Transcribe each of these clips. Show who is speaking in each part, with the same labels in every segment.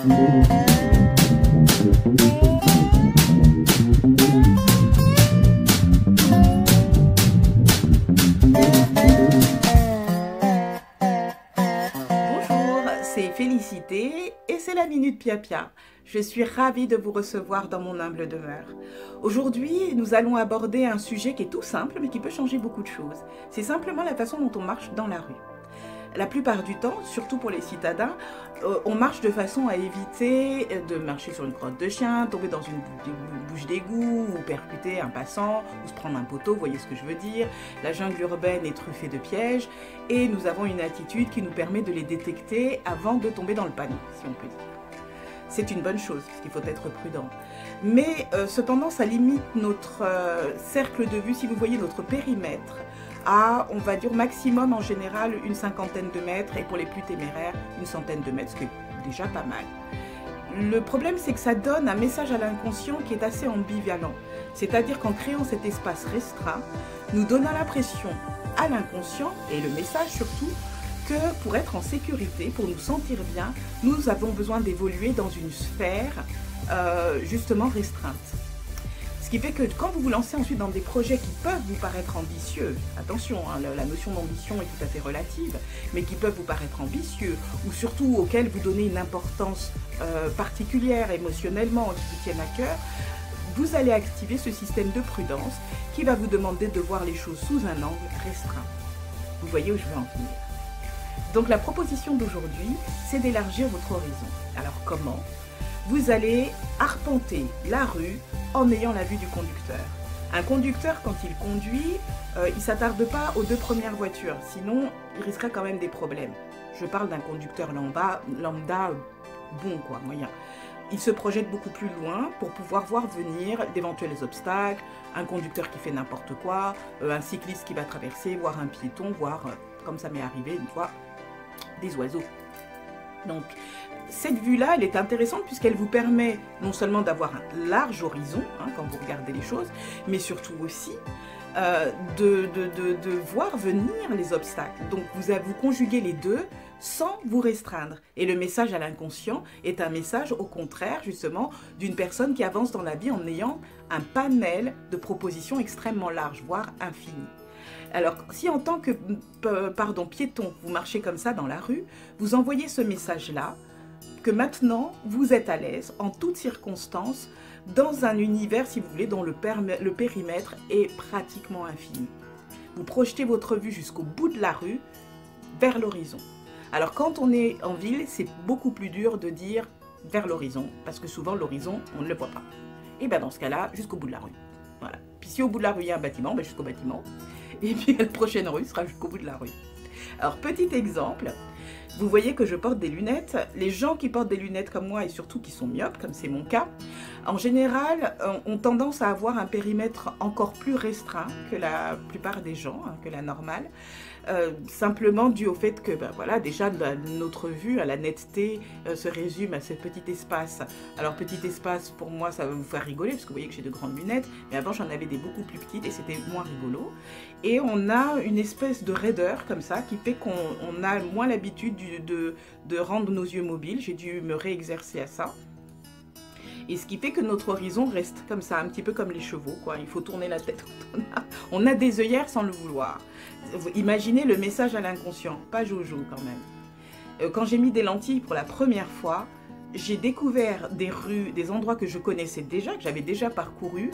Speaker 1: C'est Félicité et c'est la Minute Pia-Pia. Je suis ravie de vous recevoir dans mon humble demeure. Aujourd'hui, nous allons aborder un sujet qui est tout simple mais qui peut changer beaucoup de choses. C'est simplement la façon dont on marche dans la rue. La plupart du temps, surtout pour les citadins, on marche de façon à éviter de marcher sur une crotte de chien, tomber dans une bouche d'égout, ou percuter un passant, ou se prendre un poteau, vous voyez ce que je veux dire. La jungle urbaine est truffée de pièges, et nous avons une attitude qui nous permet de les détecter avant de tomber dans le panneau, si on peut dire. C'est une bonne chose, parce qu'il faut être prudent. Mais cependant, ça limite notre cercle de vue, si vous voyez notre périmètre, à, on va dire, maximum en général une cinquantaine de mètres et pour les plus téméraires une centaine de mètres, ce qui est déjà pas mal. Le problème, c'est que ça donne un message à l'inconscient qui est assez ambivalent. C'est-à-dire qu'en créant cet espace restreint, nous donnons l'impression à l'inconscient, et le message surtout, que pour être en sécurité, pour nous sentir bien, nous avons besoin d'évoluer dans une sphère justement restreinte. Ce qui fait que quand vous vous lancez ensuite dans des projets qui peuvent vous paraître ambitieux, attention, hein, la notion d'ambition est tout à fait relative, mais qui peuvent vous paraître ambitieux, ou surtout auxquels vous donnez une importance particulière émotionnellement, qui vous tiennent à cœur, vous allez activer ce système de prudence qui va vous demander de voir les choses sous un angle restreint. Vous voyez où je veux en venir. Donc la proposition d'aujourd'hui, c'est d'élargir votre horizon. Alors comment ? Vous allez arpenter la rue en ayant la vue du conducteur. Un conducteur, quand il conduit, il ne s'attarde pas aux deux premières voitures, sinon il risquerait quand même des problèmes. Je parle d'un conducteur lambda bon quoi, moyen. Il se projette beaucoup plus loin pour pouvoir voir venir d'éventuels obstacles, un conducteur qui fait n'importe quoi, un cycliste qui va traverser, voir un piéton, voir, comme ça m'est arrivé une fois, des oiseaux. Donc, cette vue-là, elle est intéressante puisqu'elle vous permet non seulement d'avoir un large horizon, hein, quand vous regardez les choses, mais surtout aussi de voir venir les obstacles. Donc, vous conjuguez les deux sans vous restreindre. Et le message à l'inconscient est un message, au contraire, justement, d'une personne qui avance dans la vie en ayant un panel de propositions extrêmement large, voire infini. Alors, si en tant que piéton, vous marchez comme ça dans la rue, vous envoyez ce message-là, que maintenant, vous êtes à l'aise, en toutes circonstances, dans un univers, si vous voulez, dont le périmètre est pratiquement infini. Vous projetez votre vue jusqu'au bout de la rue, vers l'horizon. Alors, quand on est en ville, c'est beaucoup plus dur de dire vers l'horizon, parce que souvent, l'horizon, on ne le voit pas. Et bien, dans ce cas-là, jusqu'au bout de la rue. Voilà. Puis si au bout de la rue, il y a un bâtiment, ben jusqu'au bâtiment. Et puis la prochaine rue sera jusqu'au bout de la rue. Alors, petit exemple, vous voyez que je porte des lunettes. Les gens qui portent des lunettes comme moi, et surtout qui sont myopes, comme c'est mon cas, en général, ont tendance à avoir un périmètre encore plus restreint que la plupart des gens, hein, que la normale. Simplement dû au fait que, ben voilà, déjà notre vue à la netteté se résume à ce petit espace. Alors petit espace, pour moi, ça va vous faire rigoler, parce que vous voyez que j'ai de grandes lunettes, mais avant j'en avais des beaucoup plus petites et c'était moins rigolo. Et on a une espèce de raideur comme ça, qui fait qu'on a moins l'habitude de rendre nos yeux mobiles. J'ai dû me réexercer à ça. Et ce qui fait que notre horizon reste comme ça, un petit peu comme les chevaux, quoi. Il faut tourner la tête quand on a des œillères sans le vouloir. Imaginez le message à l'inconscient, pas Jojo quand même. Quand j'ai mis des lentilles pour la première fois, j'ai découvert des rues, des endroits que je connaissais déjà, que j'avais déjà parcourus,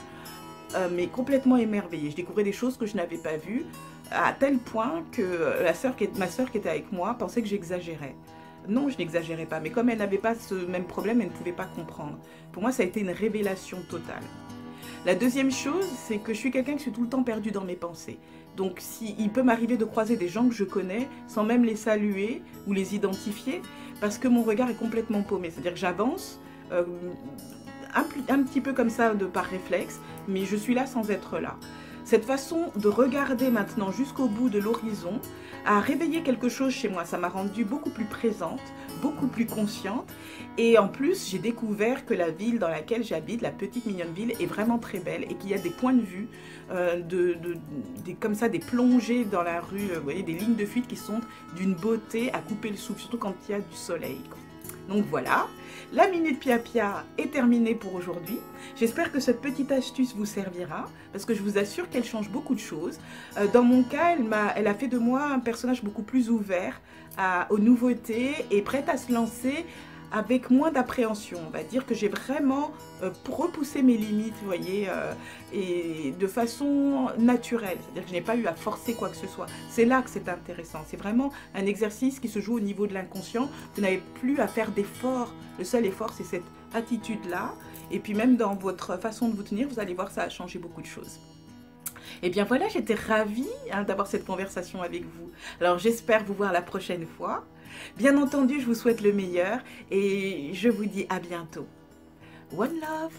Speaker 1: mais complètement émerveillée. Je découvrais des choses que je n'avais pas vues, à tel point que ma sœur qui était avec moi pensait que j'exagérais. Non, je n'exagérais pas, mais comme elle n'avait pas ce même problème, elle ne pouvait pas comprendre. Pour moi, ça a été une révélation totale. La deuxième chose, c'est que je suis quelqu'un qui suis tout le temps perdu dans mes pensées. Donc, il peut m'arriver de croiser des gens que je connais sans même les saluer ou les identifier, parce que mon regard est complètement paumé. C'est-à-dire que j'avance un petit peu comme ça par réflexe, mais je suis là sans être là. Cette façon de regarder maintenant jusqu'au bout de l'horizon a réveillé quelque chose chez moi. Ça m'a rendue beaucoup plus présente, beaucoup plus consciente. Et en plus, j'ai découvert que la ville dans laquelle j'habite, la petite mignonne ville, est vraiment très belle et qu'il y a des points de vue, comme ça, des plongées dans la rue, vous voyez, des lignes de fuite qui sont d'une beauté à couper le souffle, surtout quand il y a du soleil, quoi. Donc voilà, la Minute Pia Pia est terminée pour aujourd'hui. J'espère que cette petite astuce vous servira, parce que je vous assure qu'elle change beaucoup de choses. Dans mon cas, elle a fait de moi un personnage beaucoup plus ouvert aux nouveautés et prête à se lancer avec moins d'appréhension. On va dire que j'ai vraiment repoussé mes limites, vous voyez, et de façon naturelle. C'est-à-dire que je n'ai pas eu à forcer quoi que ce soit. C'est là que c'est intéressant. C'est vraiment un exercice qui se joue au niveau de l'inconscient. Vous n'avez plus à faire d'efforts. Le seul effort, c'est cette attitude-là. Et puis même dans votre façon de vous tenir, vous allez voir, ça a changé beaucoup de choses. Et bien voilà, j'étais ravie d'avoir cette conversation avec vous. Alors j'espère vous voir la prochaine fois. Bien entendu, je vous souhaite le meilleur et je vous dis à bientôt. One love!